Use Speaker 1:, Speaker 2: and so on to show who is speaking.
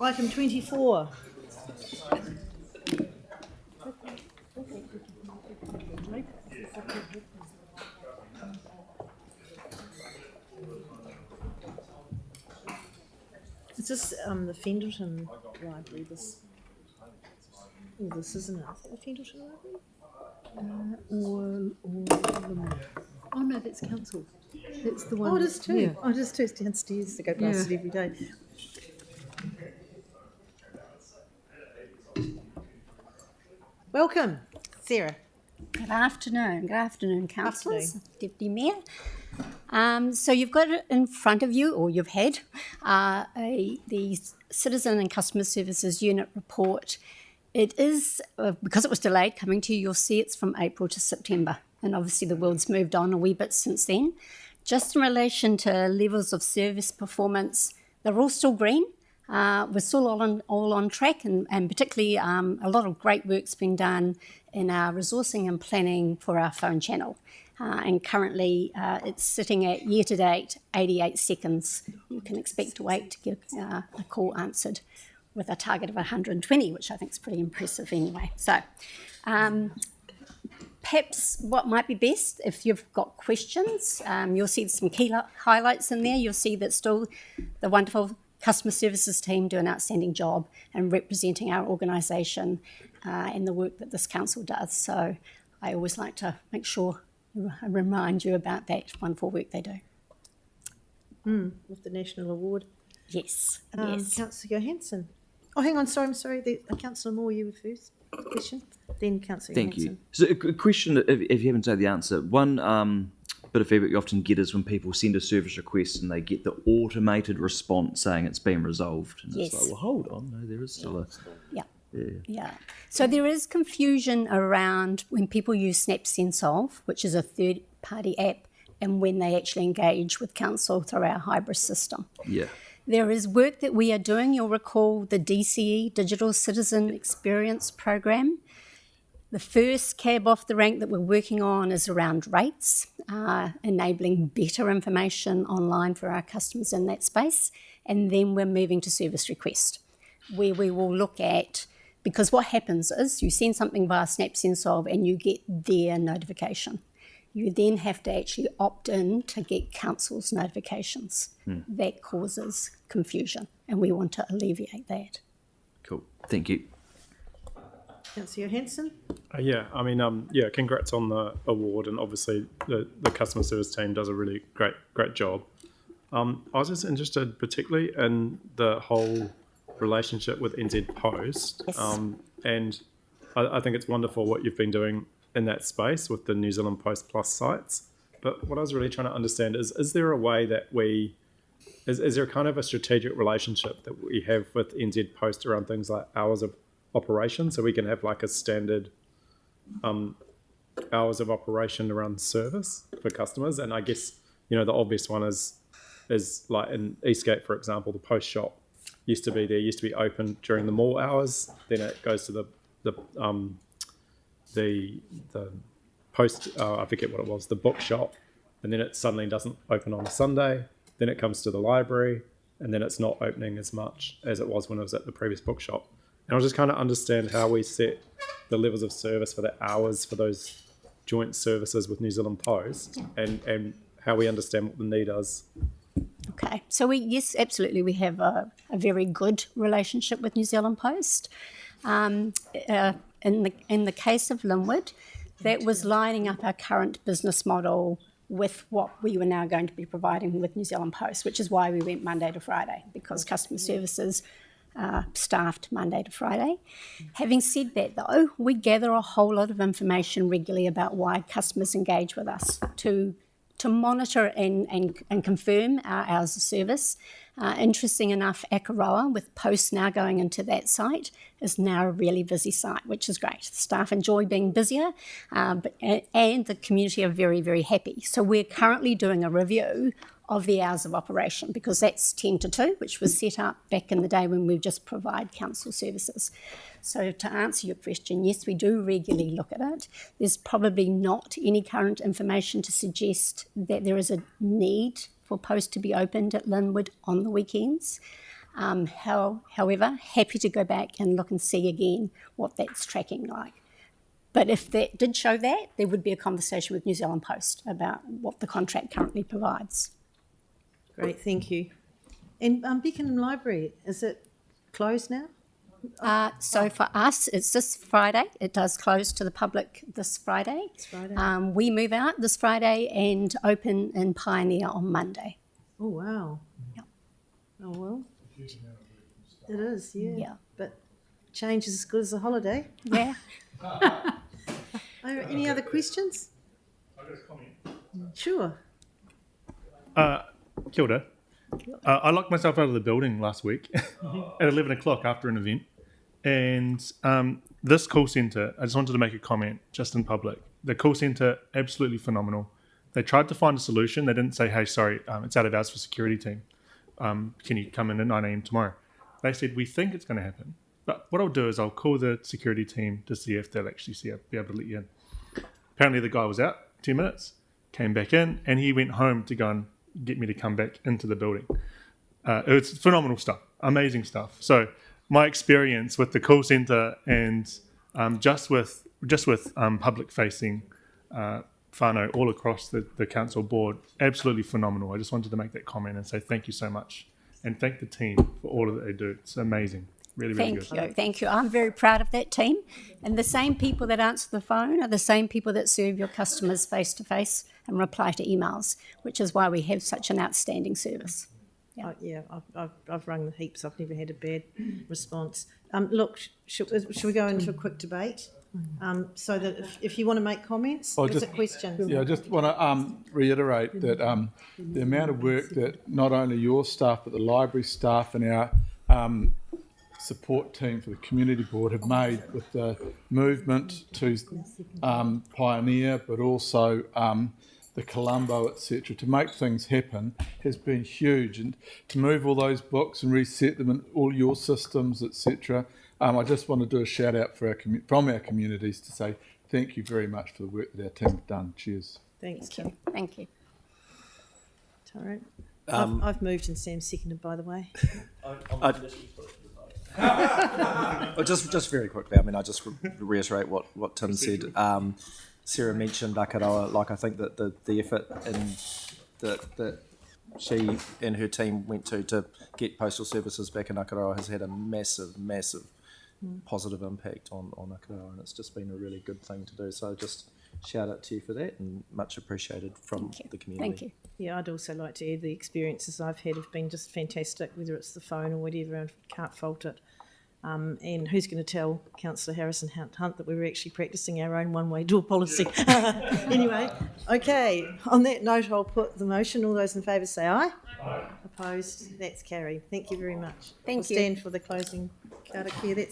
Speaker 1: Item 24. Is this the Fendleton Library? This isn't it? Is that the Fendleton Library?
Speaker 2: Oh no, that's council. That's the one.
Speaker 1: Oh, it is too.
Speaker 2: Yeah.
Speaker 1: Oh, it is too. It's downstairs. I go past it every day. Welcome, Sarah.
Speaker 3: Good afternoon, councillors,
Speaker 1: Afternoon.
Speaker 3: Deputy Mayor. So you've got it in front of you, or you've had, the Citizen and Customer Services Unit report. It is, because it was delayed coming to you, you'll see it's from April to September, and obviously the world's moved on a wee bit since then. Just in relation to levels of service performance, they're all still green. We're still all on track, and particularly a lot of great work's been done in our resourcing and planning for our phone channel. And currently it's sitting at year-to-date 88 seconds. You can expect to wait to get a call answered with a target of 120, which I think is pretty impressive anyway. So perhaps what might be best, if you've got questions, you'll see some key highlights in there. You'll see that still the wonderful customer services team do an outstanding job in representing our organisation and the work that this council does. So I always like to make sure I remind you about that wonderful work they do.
Speaker 1: With the National Award.
Speaker 3: Yes,
Speaker 1: yes. Councillor Johansson. Oh, hang on, sorry, I'm sorry. Councillor Moore, you were first. Question? Then Councillor
Speaker 4: Thank
Speaker 1: Johansson.
Speaker 4: you. So a question, if you haven't said the answer, one bit of feedback you often get is when people send a service request and they get the automated response saying it's been resolved. And
Speaker 3: Yes.
Speaker 4: it's like, well, hold on, no, there is still a...
Speaker 3: Yeah. So there is confusion around when people use SnapSenSolve, which is a third-party app, and when they actually engage with council through our hybrid system.
Speaker 4: Yeah.
Speaker 3: There is work that we are doing. You'll recall the DCE, Digital Citizen Experience Program. The first cab off the rank that we're working on is around rates, enabling better information online for our customers in that space. And then we're moving to service request, where we will look at, because what happens is you send something via SnapSenSolve and you get their notification. You then have to actually opt in to get council's notifications. That causes confusion, and we want to alleviate that.
Speaker 4: Cool. Thank you.
Speaker 1: Councillor Johansson.
Speaker 5: Congrats on the award, and obviously the customer service team does a really great job. I was just interested particularly in the whole relationship with NZ Post.
Speaker 3: Yes.
Speaker 5: And I think it's wonderful what you've been doing in that space with the New Zealand Post Plus sites. But what I was really trying to understand is there a way that is there kind of a strategic relationship that we have with NZ Post around things like hours of operation, so we can have like a standard hours of operation around service for customers? And I guess, the obvious one is like in Eastgate, for example, the post shop used to be open during the mall hours, then it goes to the post, I forget what it was, the bookshop, and then it suddenly doesn't open on a Sunday, then it comes to the library, and then it's not opening as much as it was when it was at the previous bookshop. And I was just kind of understand how we set the levels of service for the hours for those joint services with New Zealand Post, and how we understand what the need is.
Speaker 3: Okay, so yes, absolutely, we have a very good relationship with New Zealand Post. In the case of Linwood, that was lining up our current business model with what we were now going to be providing with New Zealand Post, which is why we went Monday to Friday, because customer services staffed Monday to Friday. Having said that, though, we gather a whole lot of information regularly about why customers engage with us to monitor and confirm our hours of service. Interesting enough, Akaroa, with Post now going into that site, is now a really busy site, which is great. Staff enjoy being busier, and the community are very, very happy. So we're currently doing a review of the hours of operation, because that's 10 to 2, which was set up back in the day when we just provide council services. So to answer your question, yes, we do regularly look at it. There's probably not any current information to suggest that there is a need for Post to be opened at Linwood on the weekends. However, happy to go back and look and see again what that's tracking like. But if that did show that, there would be a conversation with New Zealand Post about what the contract currently provides.
Speaker 1: Great, thank you. And Beckenham Library, is it closed now?
Speaker 3: So for us, it's this Friday. It does close to the public this Friday.
Speaker 1: It's Friday.
Speaker 3: We move out this Friday and open in Pioneer on Monday.
Speaker 1: Oh, wow.
Speaker 3: Yep.
Speaker 1: Oh, well. It is, yeah.
Speaker 3: Yeah.
Speaker 1: But change is as good as a holiday.
Speaker 3: Yeah.
Speaker 1: Any other questions?
Speaker 6: I've got a comment.
Speaker 1: Sure.
Speaker 6: Kia ora. I locked myself out of the building last week at 11 o'clock after an event. And this call centre, I just wanted to make a comment just in public. The call centre, absolutely phenomenal. They tried to find a solution. They didn't say, hey, sorry, it's out of hours for security team. Can you come in at 9 a.m. tomorrow? They said, we think it's going to happen. But what I'll do is I'll call the security team to see if they'll actually be able to let you in. Apparently the guy was out 2 minutes, came back in, and he went home to go and get me to come back into the building. It's phenomenal stuff, amazing stuff. So my experience with the call centre and just with public-facing whānau all across the council board, absolutely phenomenal. I just wanted to make that comment and say thank you so much, and thank the team for all that they do. It's amazing. Really, really good.
Speaker 3: Thank you. I'm very proud of that team. And the same people that answer the phone are the same people that serve your customers face to face and reply to emails, which is why we have such an outstanding service.
Speaker 1: I've rung the heaps. I've never had a bad response. Look, should we go into a quick debate? So that if you want to make comments, or is it questions?
Speaker 7: Yeah, I just want to reiterate that the amount of work that not only your staff but the library staff and our support team for the community board have made with the movement to Pioneer, but also the Colombo, etc., to make things happen has been huge. And to move all those books and reset them in all your systems, etc., I just want to do a shout out for from our communities to say thank you very much for the work that our team have done. Cheers.
Speaker 1: Thanks, Tim.
Speaker 3: Thank you.
Speaker 1: All right. I've moved and Sam seconded, by the way.
Speaker 8: Just very quickly, I mean, I just reiterate what Tim said. Sarah mentioned Akaroa. Like, I think that the effort that she and her team went to get postal services back in Akaroa has had a massive positive impact on Akaroa, and it's just been a really good thing to do. So just shout out to you for that, and much appreciated from the community.
Speaker 3: Thank you.
Speaker 1: Yeah, I'd also like to add the experiences I've had have been just fantastic, whether it's the phone or whatever. I can't fault it. And who's going to tell Councillor Harrison Hunt that we were actually practising our own one-way door policy? Anyway, okay, on that note, I'll put the motion. All those in favour say aye. Aye. Opposed? That's carried. Thank you very much.
Speaker 3: Thank
Speaker 1: you. Stand for the closing karakia. That's